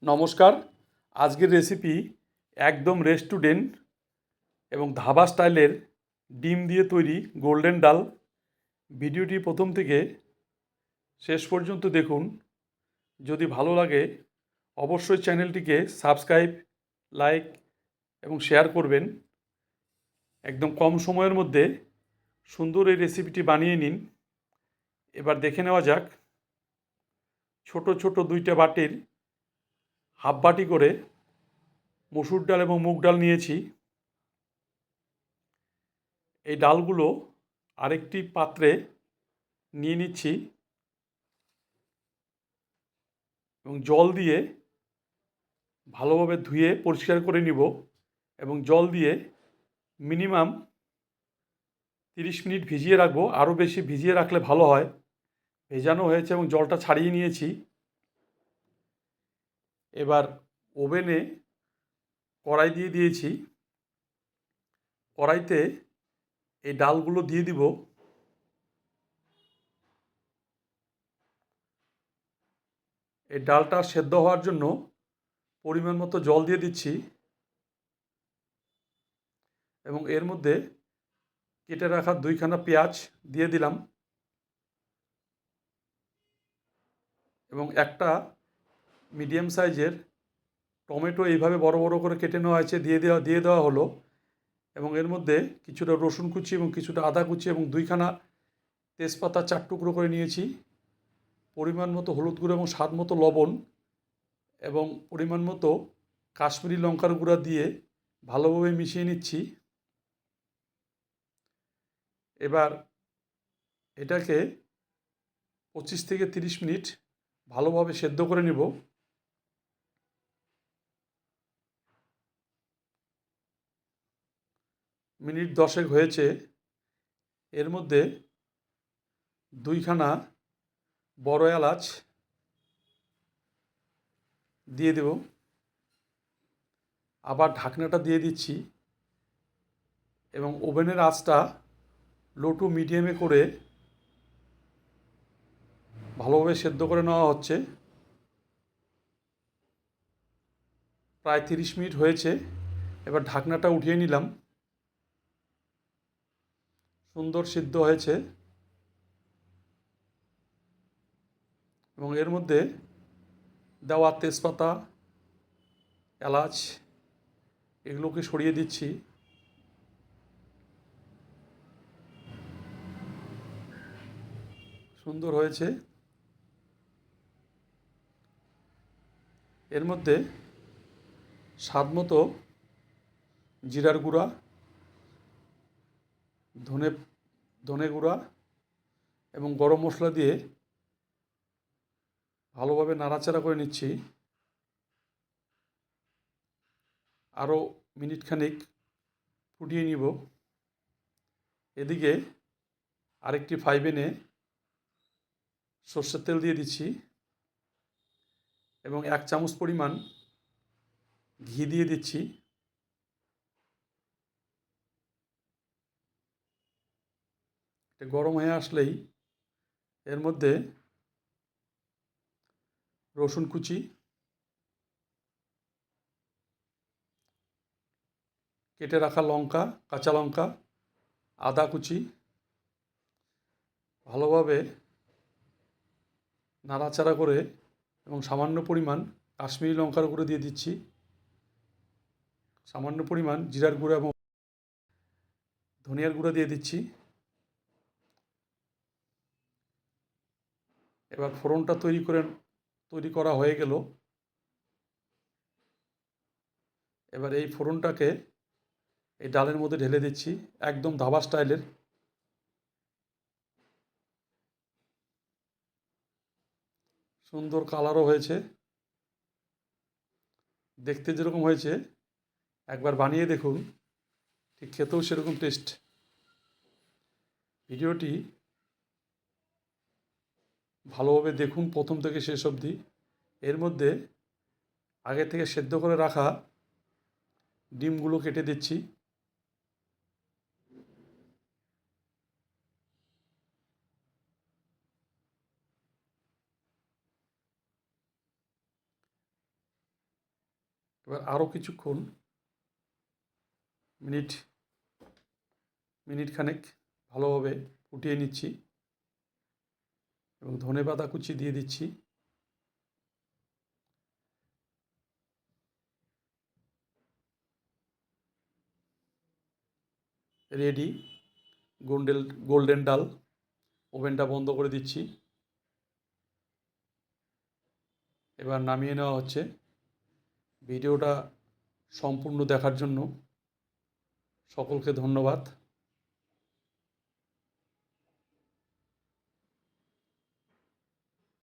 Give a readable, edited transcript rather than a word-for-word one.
নমস্কার। আজকের রেসিপি একদম রেস্টুরেন্ট এবং ধাবা স্টাইলের ডিম দিয়ে তৈরি গোল্ডেন ডাল। ভিডিওটি প্রথম থেকে শেষ পর্যন্ত দেখুন। যদি ভালো লাগে অবশ্যই চ্যানেলটিকে সাবস্ক্রাইব, লাইক এবং শেয়ার করবেন। একদম কম সময়ের মধ্যে সুন্দর এই রেসিপিটি বানিয়ে নিন। এবার দেখে নেওয়া যাক। ছোট ছোট দুইটা বাটির হাফ বাটি করে মসুর ডাল এবং মুগ ডাল নিয়েছি। এই ডালগুলো আরেকটি পাত্রে নিয়ে নিচ্ছি এবং জল দিয়ে ভালোভাবে ধুয়ে পরিষ্কার করে নিব এবং জল দিয়ে মিনিমাম 30 মিনিট ভিজিয়ে রাখবো। আরও বেশি ভিজিয়ে রাখলে ভালো হয়। ভেজানো হয়েছে এবং জলটা ছাড়িয়ে নিয়েছি। এবার ওভেনে কড়াই দিয়ে দিয়েছি। কড়াইতে এই ডালগুলো দিয়ে দিব। এই ডালটা সেদ্ধ হওয়ার জন্য পরিমাণ মতো জল দিয়ে দিচ্ছি এবং এর মধ্যে কেটে রাখা 2খানা পেঁয়াজ দিয়ে দিলাম এবং একটা মিডিয়াম সাইজের টমেটো এইভাবে বড় বড় করে কেটে নেওয়া হয়েছে দিয়ে দেওয়া হলো এবং এর মধ্যে কিছুটা রসুন কুচি এবং কিছুটা আদা কুচি এবং 2খানা তেজপাতা 4 টুকরো করে নিয়েছি। পরিমাণ মতো হলুদ গুঁড়ো এবং স্বাদ মতো লবণ এবং পরিমাণ মতো কাশ্মীরি লঙ্কার গুঁড়া দিয়ে ভালোভাবে মিশিয়ে নিচ্ছি। এবার এটাকে 25 থেকে 30 মিনিট ভালোভাবে সেদ্ধ করে নেব। মিনিট 10 হয়েছে। এর মধ্যে 2খানা বড় এলাচ দিয়ে দেব। আবার ঢাকনাটা দিয়ে দিচ্ছি এবং ওভেনের আঁচটা লো টু মিডিয়ামে করে ভালোভাবে সেদ্ধ করে নেওয়া হচ্ছে। প্রায় 30 মিনিট হয়েছে। এবার ঢাকনাটা উঠিয়ে নিলাম। সুন্দর সিদ্ধ হয়েছে এবং এর মধ্যে দেওয়া তেজপাতা, এলাচ এগুলোকে সরিয়ে দিচ্ছি। সুন্দর হয়েছে। এর মধ্যে স্বাদ মতো জিরার গুঁড়া, ধনে গুঁড়া এবং গরম মশলা দিয়ে ভালোভাবে নাড়াচাড়া করে নিচ্ছি। আরও মিনিট খানিক ফুটিয়ে নিব। এদিকে আরেকটি ফ্রাই প্যানে সর্ষের তেল দিয়ে দিচ্ছি এবং 1 চামচ পরিমাণ ঘি দিয়ে দিচ্ছি। এটা গরম হয়ে আসলেই এর মধ্যে রসুন কুচি, কেটে রাখা লঙ্কা, কাঁচা লঙ্কা, আদা কুচি ভালোভাবে নাড়াচাড়া করে এবং সামান্য পরিমাণ কাশ্মীরি লঙ্কার গুঁড়ো দিয়ে দিচ্ছি। সামান্য পরিমাণ জিরার গুঁড়ো এবং ধনিয়ার গুঁড়ো দিয়ে দিচ্ছি। এবার ফোড়নটা তৈরি করা হয়ে গেল। এবার এই ফোড়নটাকে এই ডালের মধ্যে ঢেলে দিচ্ছি, একদম ধাবা স্টাইলের। সুন্দর কালারও হয়েছে। দেখতে যেরকম হয়েছে একবার বানিয়ে দেখুন, ঠিক খেতেও সেরকম টেস্ট। ভিডিওটি ভালোভাবে দেখুন প্রথম থেকে শেষ অবধি। এর মধ্যে আগে থেকে সেদ্ধ করে রাখা ডিমগুলো কেটে দিচ্ছি। এবার আরও কিছুক্ষণ মিনিট খানেক ভালোভাবে ফুটিয়ে নিচ্ছি এবং ধনেপাতা কুচি দিয়ে দিচ্ছি। রেডি গোল্ডেন ডাল। ওভেনটা বন্ধ করে দিচ্ছি। এবার নামিয়ে নেওয়া হচ্ছে। ভিডিওটা সম্পূর্ণ দেখার জন্য সকলকে ধন্যবাদ।